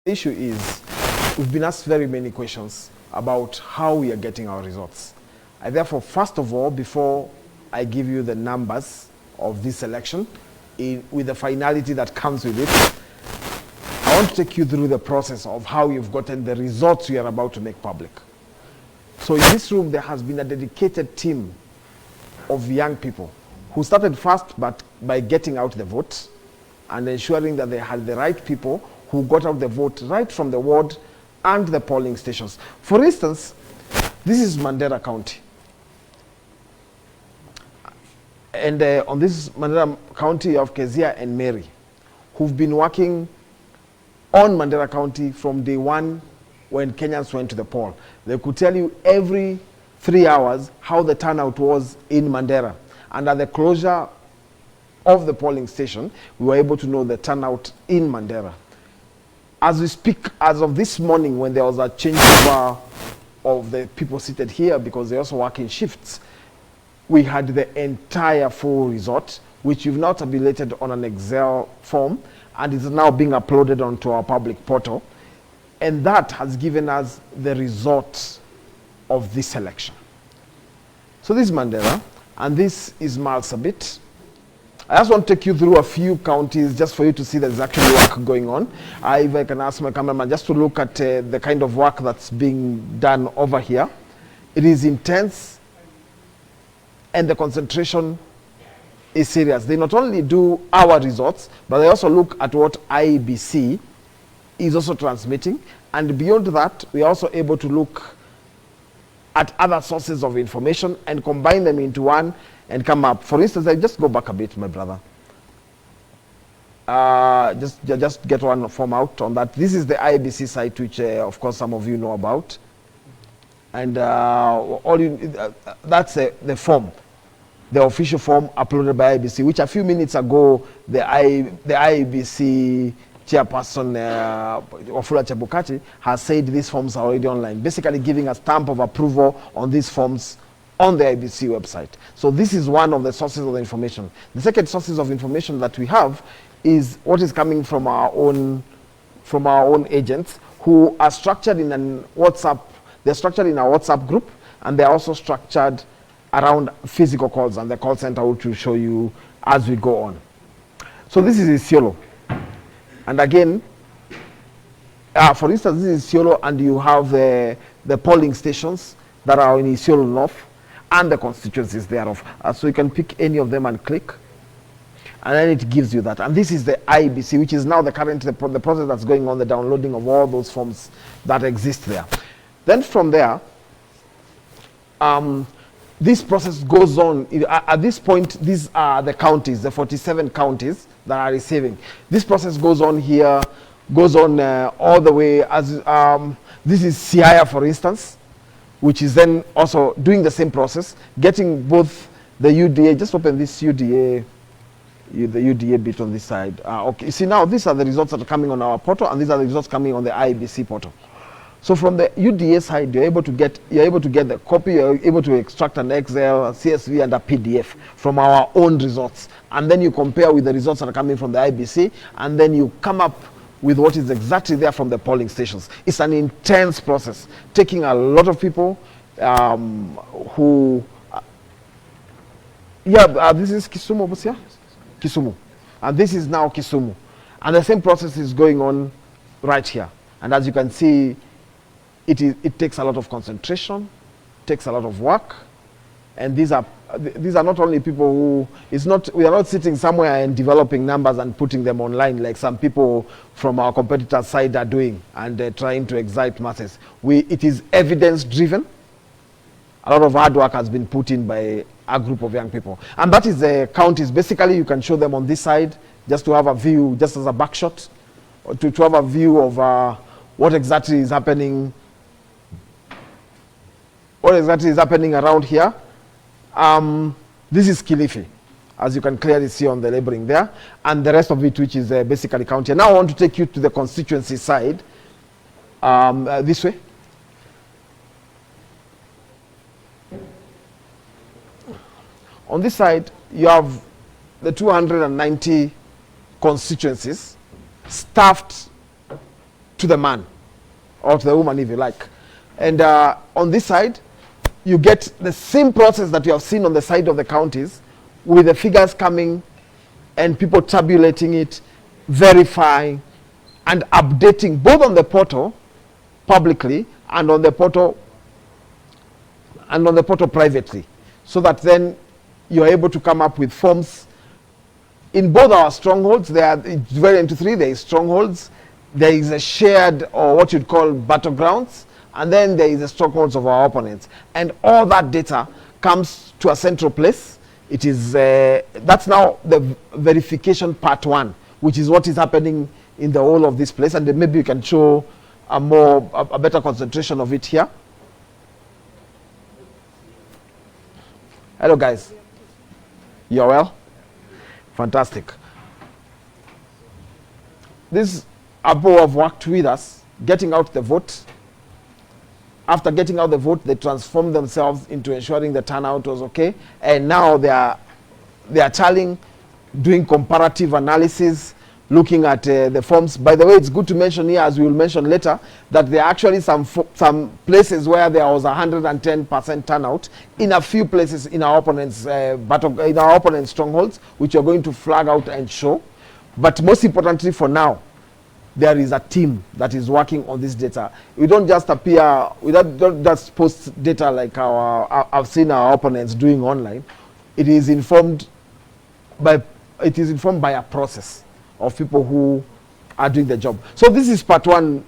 issue is we've been asked very many questions about how we are getting our results. I therefore, first of all, before I give you the numbers of this election, with the finality that comes with it, I want to take you through the process of how you've gotten the results we are about to make public. So in this room, there has been a dedicated team of young people who started first by getting out the vote and ensuring that they had the right people who got out the vote right from the ward and the polling stations. For instance, this is Mandera County. And on this Mandera County of Kezia and Mary, who've been working on Mandera County from day one when Kenyans went to the poll. They could tell you every 3 hours how the turnout was in Mandera. And at the closure of the polling station, we were able to know the turnout in Mandera. As we speak, as of this morning, when there was a changeover of the people seated here because they also work in shifts, we had the entire full result, which we've now tabulated on an Excel form, and is now being uploaded onto our public portal. And that has given us the result of this election. So this is Mandera, and this is Marsabit. I just want to take you through a few counties just for you to see there's actually work going on. If I can ask my cameraman just to look at the kind of work that's being done over here. It is intense, and the concentration is serious. They not only do our results, but they also look at what IBC is also transmitting. And beyond that, we are also able to look at other sources of information and combine them into one and come up. For instance, I just go back a bit, my brother. Just get one form out on that. This is the IBC site, which of course some of you know about. And that's the form, the official form uploaded by IBC, which a few minutes ago, the IBC chairperson, Wafula Chebukati, has said these forms are already online, basically giving a stamp of approval on these forms on the IBC website. So this is one of the sources of the information. The second sources of information that we have is what is coming from our own agents, who are structured in an WhatsApp. They're structured in our WhatsApp group, and they're also structured around physical calls and the call center, which will show you as we go on. So this is Isiolo. And again, for instance, this is Isiolo, and you have the polling stations that are in Isiolo North and the constituencies thereof. So you can pick any of them and click, and then it gives you that. And this is the IBC, which is now the process that's going on, the downloading of all those forms that exist there. Then from there, this process goes on. At this point, these are the counties, the 47 counties that are receiving. This process goes on here, goes on all the way as this is Siaya, for instance, which is then also doing the same process, getting both the UDA. Just open this UDA, the UDA bit on this side. Okay, you see now these are the results that are coming on our portal, and these are the results coming on the IBC portal. So from the UDA side, you're able to get the copy, you're able to extract an Excel, a CSV, and a PDF from our own results. And then you compare with the results that are coming from the IBC, and then you come up with what is exactly there from the polling stations. It's an intense process, taking a lot of people this is Kisumu, Busia? Kisumu. And this is now Kisumu. And the same process is going on right here. And as you can see, it takes a lot of concentration, takes a lot of work, and these are not only people who we are not sitting somewhere and developing numbers and putting them online like some people from our competitor side are doing and trying to excite masses. It is evidence driven. A lot of hard work has been put in by a group of young people, and that is the counties. Basically, you can show them on this side just to have a view, just as a backshot, or to have a view of what exactly is happening. What exactly is happening around here? This is Kilifi, as you can clearly see on the labeling there, and the rest of it, which is basically county. Now I want to take you to the constituency side, this way. On this side, you have the 290 constituencies staffed to the man or to the woman, if you like. And on this side, you get the same process that you have seen on the side of the counties, with the figures coming and people tabulating it, verifying and updating both on the portal publicly and on the portal privately, so that then you're able to come up with forms in both our strongholds. They are divided into three. There is strongholds, there is a shared, or what you'd call battlegrounds, and then there is the strongholds of our opponents. And all that data comes to a central place. It is that's now the verification part one, which is what is happening in the whole of this place. And then maybe you can show a better concentration of it here. Hello guys, you're well? Fantastic. These people have worked with us, getting out the vote. After getting out the vote, they transformed themselves into ensuring the turnout was okay. And now they are tallying, doing comparative analysis, looking at the forms. By the way, it's good to mention here, as we will mention later, that there are actually some places where there was 110% turnout in a few places in our opponents' in our opponents' strongholds, which are going to flag out and show. But most importantly, for now, there is a team that is working on this data. We don't just appear, we don't just post data like I've seen our opponents doing online. It is informed by a process of people who are doing the job. So this is part one,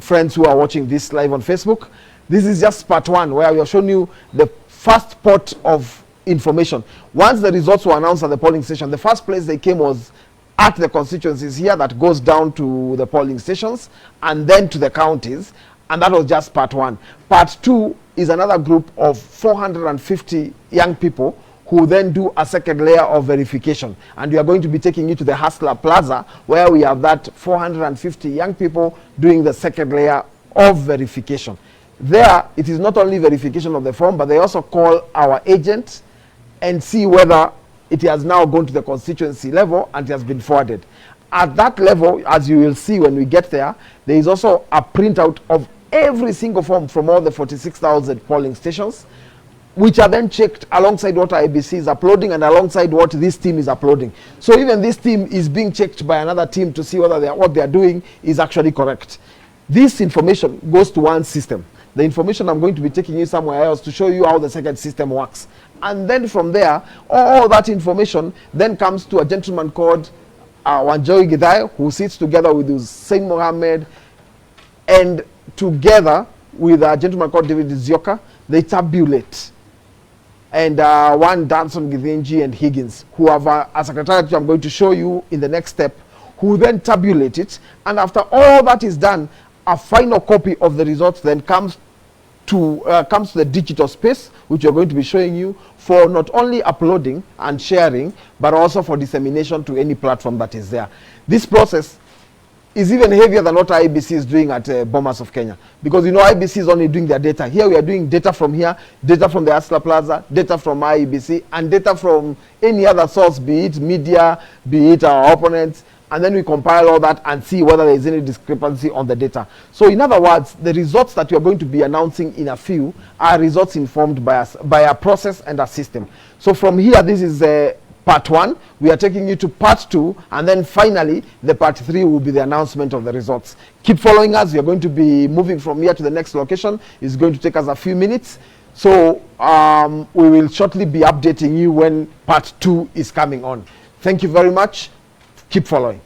friends who are watching this live on Facebook. This is just part one, where we have shown you the first pot of information. Once the results were announced at the polling station, the first place they came was at the constituencies here, that goes down to the polling stations and then to the counties. And that was just part one. Part two is another group of 450 young people who then do a second layer of verification. And we are going to be taking you to the Hustler Plaza, where we have that 450 young people doing the second layer of verification. There, it is not only verification of the form, but they also call our agent and see whether it has now gone to the constituency level and it has been forwarded. At that level, as you will see when we get there, there is also a printout of every single form from all the 46,000 polling stations, which are then checked alongside what IBC is uploading and alongside what this team is uploading. So even this team is being checked by another team to see whether what they are doing is actually correct. This information goes to one system. The information I'm going to be taking you somewhere else to show you how the second system works. And then from there, all that information then comes to a gentleman called Wanjoy Githai, who sits together with Hussein Mohammed, and together with a gentleman called David Zioka, they tabulate. And one Danson Githinji and Higgins, who have a secretariat I'm going to show you in the next step, who then tabulate it. And after all that is done, a final copy of the results then comes to the digital space, which we're going to be showing you, for not only uploading and sharing, but also for dissemination to any platform that is there. This process is even heavier than what IBC is doing at Bomas of Kenya. Because you know IBC is only doing their data. Here we are doing data from here, data from the Hustler Plaza, data from IBC, and data from any other source, be it media, be it our opponents, and then we compile all that and see whether there is any discrepancy on the data. So in other words, the results that we are going to be announcing in a few are results informed by a process and a system. So from here, this is part one. We are taking you to part two, and then finally, the part three will be the announcement of the results. Keep following us. We are going to be moving from here to the next location. It's going to take us a few minutes. So we will shortly be updating you when part two is coming on. Thank you very much. Keep following.